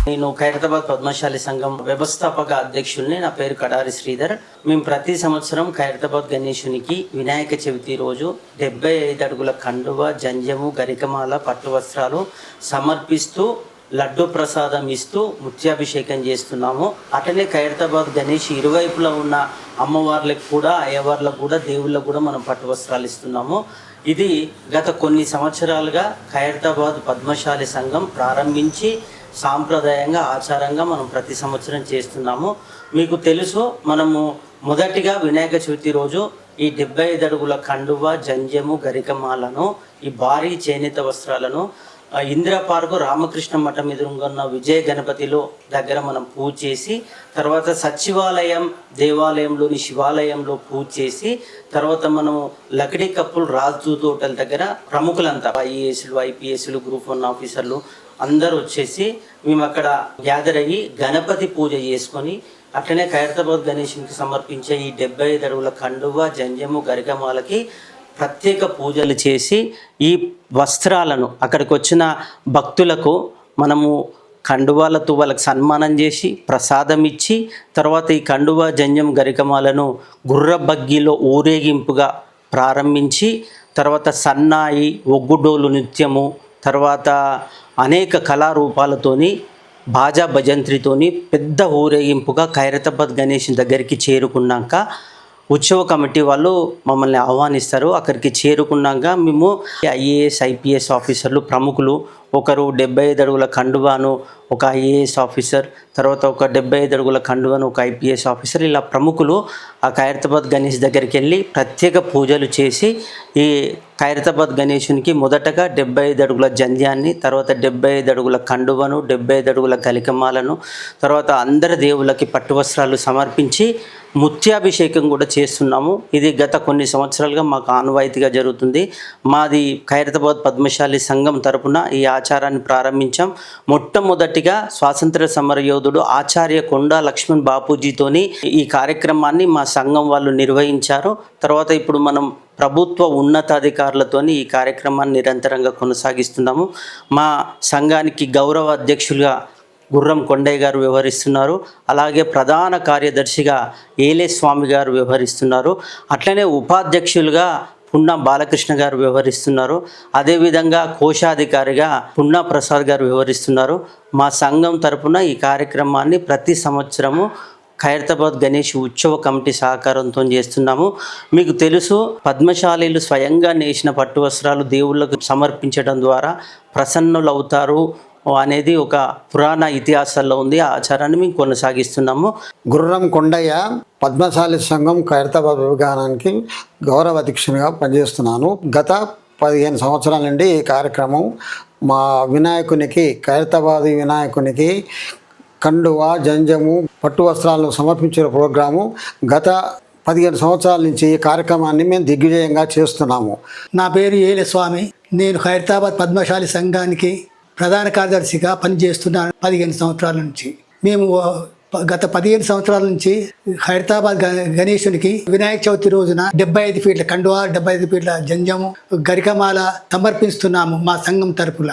నేను ఖైరతాబాద్ పద్మశాలి సంఘం వ్యవస్థాపక అధ్యక్షుల్ని. నా పేరు కడారి శ్రీధర్. మేము ప్రతి సంవత్సరం ఖైరతాబాద్ గణేశునికి వినాయక చవితి రోజు 75 అడుగుల కండువ, జంజము, గరికమాల, పట్టు వస్త్రాలు సమర్పిస్తూ లడ్డు ప్రసాదం ఇస్తూ ముత్యాభిషేకం చేస్తున్నాము. అటనే ఖైరతాబాద్ గణేష్ ఇరువైపులా ఉన్న అమ్మవార్లకు కూడా, అయ్యవార్లకు కూడా, దేవుళ్ళకు కూడా మనం పట్టు వస్త్రాలు ఇస్తున్నాము. ఇది గత కొన్ని సంవత్సరాలుగా ఖైరతాబాద్ పద్మశాలి సంఘం ప్రారంభించి సాంప్రదాయంగా, ఆచారంగా మనం ప్రతి సంవత్సరం చేస్తున్నాము. మీకు తెలుసు, మనము మొదటిగా వినాయక చవితి రోజు ఈ 75 అడుగుల కండువ, జంజము, గరికమాలను, ఈ భారీ చేనేత వస్త్రాలను ఇందిరా పార్కు రామకృష్ణ మఠం ఎదురుగా ఉన్న విజయ గణపతిలో దగ్గర మనం పూజ చేసి, తర్వాత సచివాలయం దేవాలయంలోని శివాలయంలో పూజ చేసి, తర్వాత మనము లకిడీ కప్పులు రాజు తోటల దగ్గర ప్రముఖులంతా ఐఏఎస్లు, ఐపీఎస్లు, గ్రూప్ 1 ఆఫీసర్లు అందరూ వచ్చేసి మేము అక్కడ గ్యాదర్ అయ్యి గణపతి పూజ చేసుకొని, అట్లనే ఖైరతాబాద్ గణేశునికి సమర్పించే ఈ 75 అడుగుల కండువ, జంజము, గరికమాలకి ప్రత్యేక పూజలు చేసి, ఈ వస్త్రాలను అక్కడికి వచ్చిన భక్తులకు మనము కండువాలతో వాళ్ళకి సన్మానం చేసి ప్రసాదం ఇచ్చి, తర్వాత ఈ కండువ, జంజం, గరికమాలను గుర్రబగ్గీలో ఊరేగింపుగా ప్రారంభించి, తర్వాత సన్నాయి, ఒగ్గుడోలు నృత్యము, తర్వాత అనేక కళారూపాలతోని, బాజా భజంత్రితోని పెద్ద ఊరేగింపుగా ఖైరతాబాద్ గణేష్ దగ్గరికి చేరుకున్నాక ఉత్సవ కమిటీ వాళ్ళు మమ్మల్ని ఆహ్వానిస్తారు. అక్కడికి చేరుకున్నాక మేము ఐఏఎస్, ఐపీఎస్ ఆఫీసర్లు, ప్రముఖులు, ఒకరు 75 అడుగుల కండువాను ఒక ఐఏఎస్ ఆఫీసర్, తర్వాత ఒక 75 అడుగుల కండువాను ఒక ఐపీఎస్ ఆఫీసర్, ఇలా ప్రముఖులు ఆ ఖైరతాబాద్ గణేష్ దగ్గరికి వెళ్ళి ప్రత్యేక పూజలు చేసి, ఈ ఖైరతాబాద్ గణేశునికి మొదటగా 75 అడుగుల జంధ్యాన్ని, తర్వాత 75 అడుగుల కండువను, 75 అడుగుల గలికమాలను, తర్వాత అందరి దేవుళ్ళకి పట్టు వస్త్రాలు సమర్పించి ముత్యాభిషేకం కూడా చేస్తున్నాము. ఇది గత కొన్ని సంవత్సరాలుగా మాకు ఆనవాయితీగా జరుగుతుంది. మాది ఖైరతాబాద్ పద్మశాలి సంఘం తరపున ఈ ఆచారాన్ని ప్రారంభించాం. మొట్టమొదటిగా స్వాతంత్ర సమరయోధుడు ఆచార్య కొండా లక్ష్మణ్ బాపూజీతోని ఈ కార్యక్రమాన్ని మా సంఘం వాళ్ళు నిర్వహించారు. తర్వాత ఇప్పుడు మనం ప్రభుత్వ ఉన్నతాధికారులతోని ఈ కార్యక్రమాన్ని నిరంతరంగా కొనసాగిస్తున్నాము. మా సంఘానికి గౌరవ అధ్యక్షులుగా గుర్రం కొండయ్య గారు వ్యవహరిస్తున్నారు. అలాగే ప్రధాన కార్యదర్శిగా ఏలే స్వామి గారు వ్యవహరిస్తున్నారు. అట్లనే ఉపాధ్యక్షులుగా పున్నా బాలకృష్ణ గారు వ్యవహరిస్తున్నారు. అదేవిధంగా కోశాధికారిగా పున్నా ప్రసాద్ గారు వ్యవహరిస్తున్నారు. మా సంఘం తరపున ఈ కార్యక్రమాన్ని ప్రతి సంవత్సరము ఖైరతాబాద్ గణేష్ ఉత్సవ కమిటీ సహకారంతో చేస్తున్నాము. మీకు తెలుసు, పద్మశాలీలు స్వయంగా నేసిన పట్టు వస్త్రాలు దేవుళ్ళకు సమర్పించడం ద్వారా ప్రసన్నులు అవుతారు అనేది ఒక పురాణ ఇతిహాసాల్లో ఉంది. ఆ ఆచారాన్ని మేము కొనసాగిస్తున్నాము. గుర్రం కొండయ్య, పద్మశాలి సంఘం ఖైరతాబాద్ విభాగానికి గౌరవ అధ్యక్షునిగా పనిచేస్తున్నాను. గత 15 సంవత్సరాల నుండి ఈ కార్యక్రమం మా వినాయకునికి, ఖైరతాబాద్ వినాయకునికి కండువ, జంజము, పట్టు వస్త్రాలను సమర్పించిన ప్రోగ్రాము గత 15 సంవత్సరాల నుంచి ఈ కార్యక్రమాన్ని మేము దిగ్విజయంగా చేస్తున్నాము. నా పేరు ఏలే స్వామి. నేను ఖైరతాబాద్ పద్మశాలి సంఘానికి ప్రధాన కార్యదర్శిగా పనిచేస్తున్నాను 15 సంవత్సరాల నుంచి. మేము గత 15 సంవత్సరాల నుంచి ఖైరతాబాద్ గణేశునికి వినాయక చవితి రోజున 75 ఫీట్ల కండువా, 75 ఫీట్ల జంజము, గరికమాల సమర్పిస్తున్నాము మా సంఘం తరపున.